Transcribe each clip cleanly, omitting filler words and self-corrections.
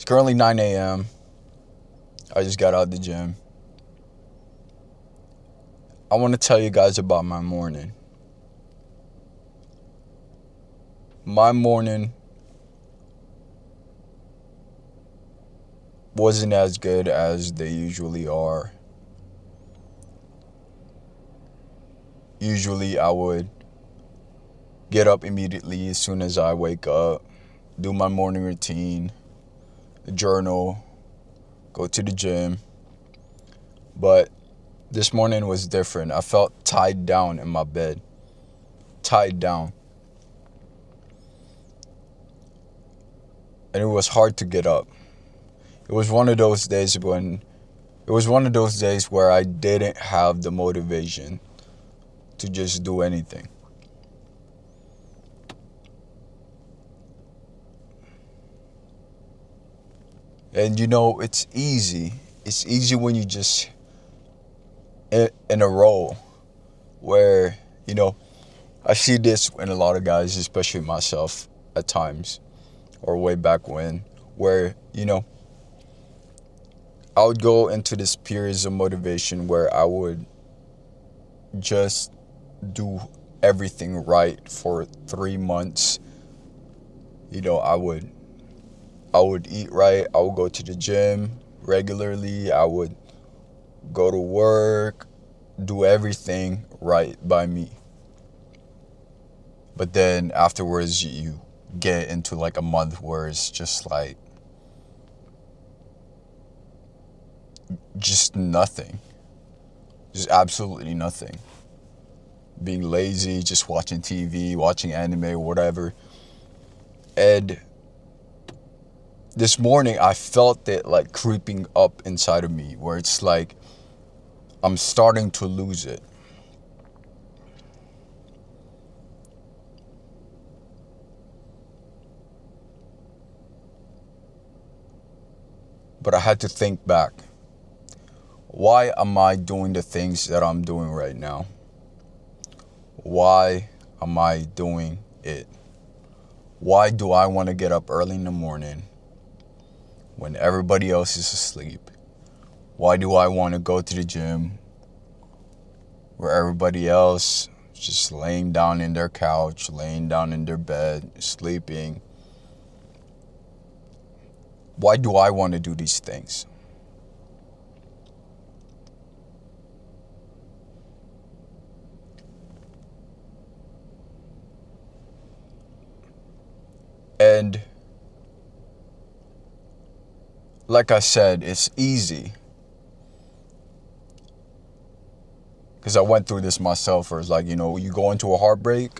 It's currently 9 a.m. I just got out of the gym. I want to tell you guys about my morning. My morning wasn't as good as they usually are. Usually, I would get up immediately as soon as I wake up, do my morning routine, journal, go to the gym. But this morning was different. I felt tied down in my bed. Tied down. And it was hard to get up. It was one of those days where I didn't have the motivation to just do anything. And it's easy. It's easy when you just in a role where, I see this in a lot of guys, especially myself at times, or way back when, where, I would go into this periods of motivation where I would just do everything right for 3 months. I would eat right. I would go to the gym regularly. I would go to work, do everything right by me. But then afterwards, you get into like a month where it's just like, just nothing. Just absolutely nothing. Being lazy, just watching TV, watching anime, whatever. And this morning, I felt it like creeping up inside of me, where it's like I'm starting to lose it. But I had to think back. Why am I doing the things that I'm doing right now? Why am I doing it? Why do I want to get up early in the morning when everybody else is asleep? Why do I want to go to the gym where everybody else is just laying down in their couch, laying down in their bed, sleeping? Why do I want to do these things? And like I said, it's easy. Because I went through this myself, where it's like, you go into a heartbreak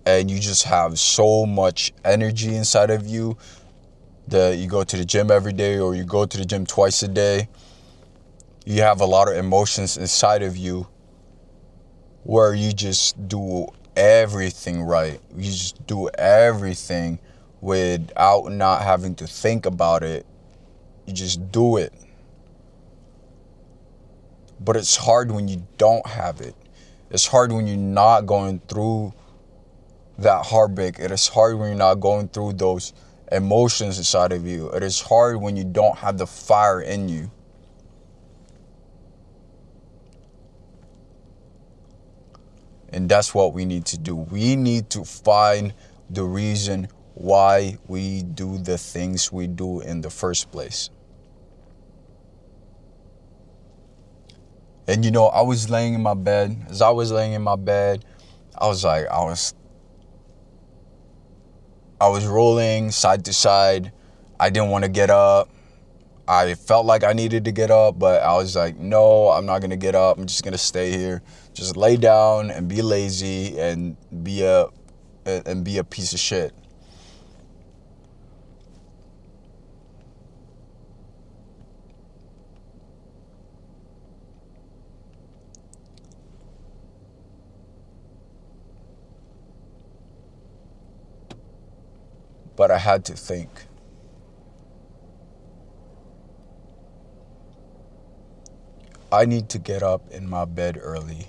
and you just have so much energy inside of you that you go to the gym every day, or you go to the gym twice a day. You have a lot of emotions inside of you where you just do everything right. You just do everything without not having to think about it. You just do it. But it's hard when you don't have it. It's hard when you're not going through that heartbreak. It is hard when you're not going through those emotions inside of you. It is hard when you don't have the fire in you. And that's what we need to do. We need to find the reason why we do the things we do in the first place. And I was laying in my bed. As I was laying in my bed, I was like, I was rolling side to side. I didn't want to get up. I felt like I needed to get up, but I was like, no, I'm not going to get up. I'm just going to stay here. Just lay down and be lazy and be a piece of shit. But I had to think. I need to get up in my bed early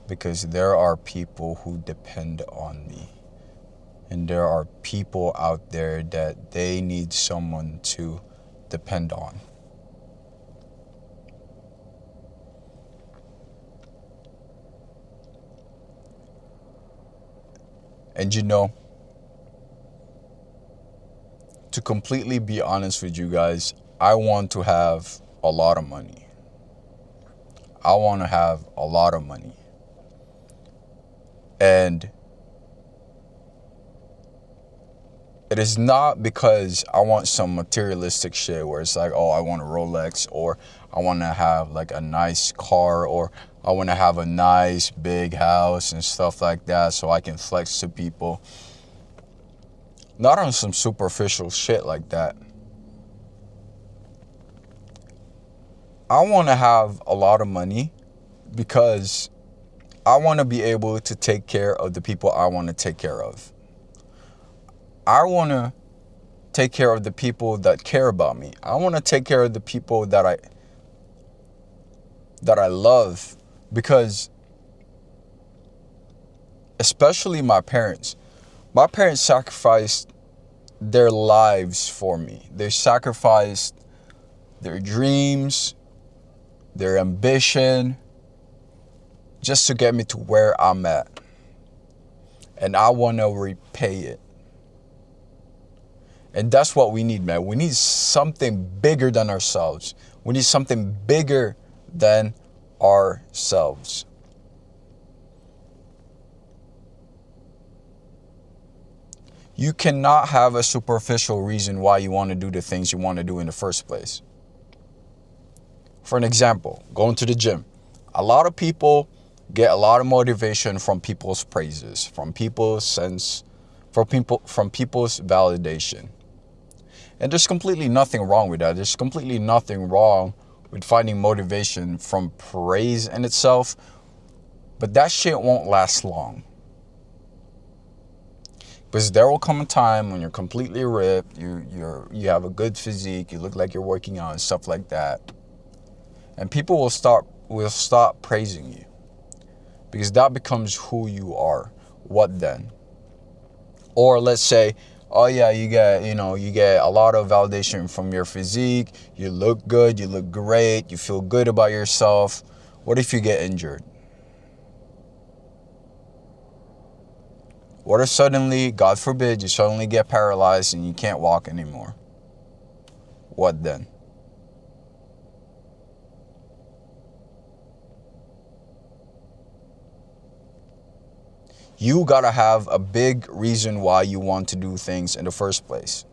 because there are people who depend on me. And there are people out there that they need someone to depend on. And to completely be honest with you guys, I want to have a lot of money. I want to have a lot of money. And it is not because I want some materialistic shit where it's like, oh, I want a Rolex, or I want to have like a nice car, or I want to have a nice big house and stuff like that so I can flex to people. Not on some superficial shit like that. I want to have a lot of money because I want to be able to take care of the people I want to take care of. I want to take care of the people that care about me. I want to take care of the people that I love, because especially my parents. My parents sacrificed their lives for me. They sacrificed their dreams, their ambition, just to get me to where I'm at. And I want to repay it. And that's what we need, man. We need something bigger than ourselves. We need something bigger than ourselves. You cannot have a superficial reason why you want to do the things you want to do in the first place. For an example, going to the gym. A lot of people get a lot of motivation from people's praises, from people's validation. And there's completely nothing wrong with that. There's completely nothing wrong with finding motivation from praise in itself. But that shit won't last long. Because there will come a time when you're completely ripped, you have a good physique, you look like you're working out and stuff like that. And people will stop praising you. Because that becomes who you are. What then? Or let's say, oh yeah, you get a lot of validation from your physique. You look good, you look great, you feel good about yourself. What if you get injured? What if suddenly, God forbid, you suddenly get paralyzed and you can't walk anymore? What then? You gotta have a big reason why you want to do things in the first place.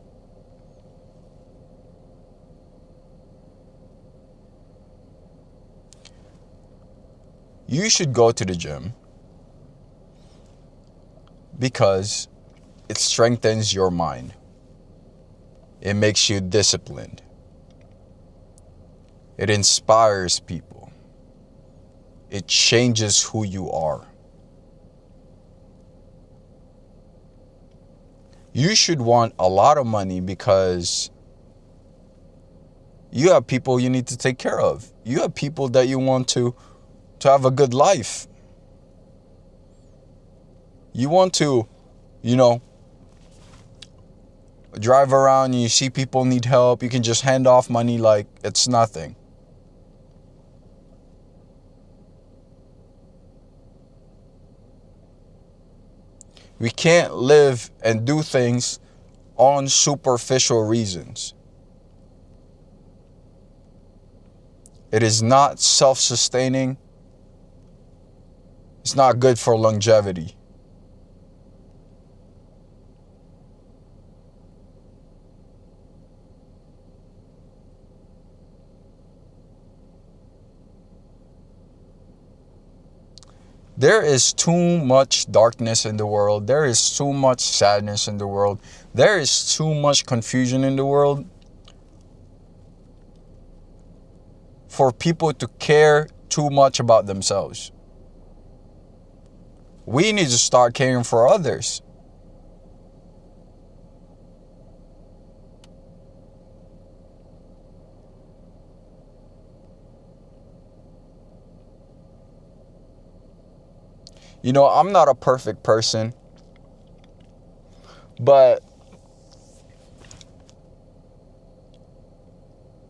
You should go to the gym because it strengthens your mind. It makes you disciplined. It inspires people. It changes who you are. You should want a lot of money because you have people you need to take care of. You have people that you want to have a good life. You want to, drive around and you see people need help. You can just hand off money like it's nothing. We can't live and do things on superficial reasons. It is not self-sustaining. It's not good for longevity. There is too much darkness in the world. There is too much sadness in the world. There is too much confusion in the world for people to care too much about themselves. We need to start caring for others. I'm not a perfect person. But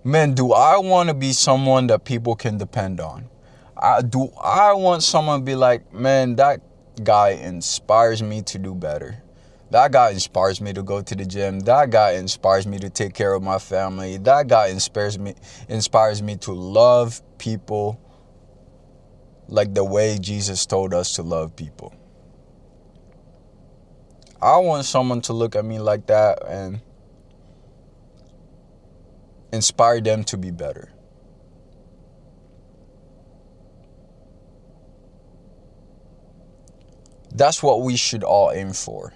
man, do I want to be someone that people can depend on? Do I want someone to be like, man, that guy inspires me to do better. That guy inspires me to go to the gym. That guy inspires me to take care of my family. That guy inspires me to love people like the way Jesus told us to love people. I want someone to look at me like that and inspire them to be better. That's what we should all aim for.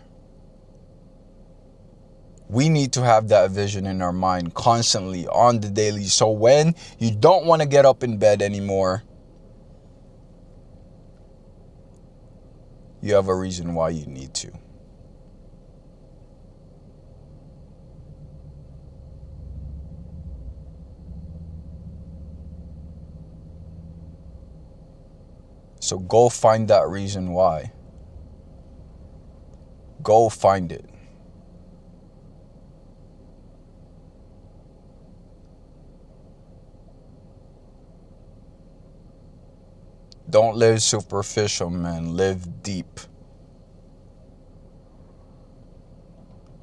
We need to have that vision in our mind constantly on the daily. So when you don't want to get up in bed anymore, you have a reason why you need to. So go find that reason why. Go find it. Don't live superficial, man. Live deep.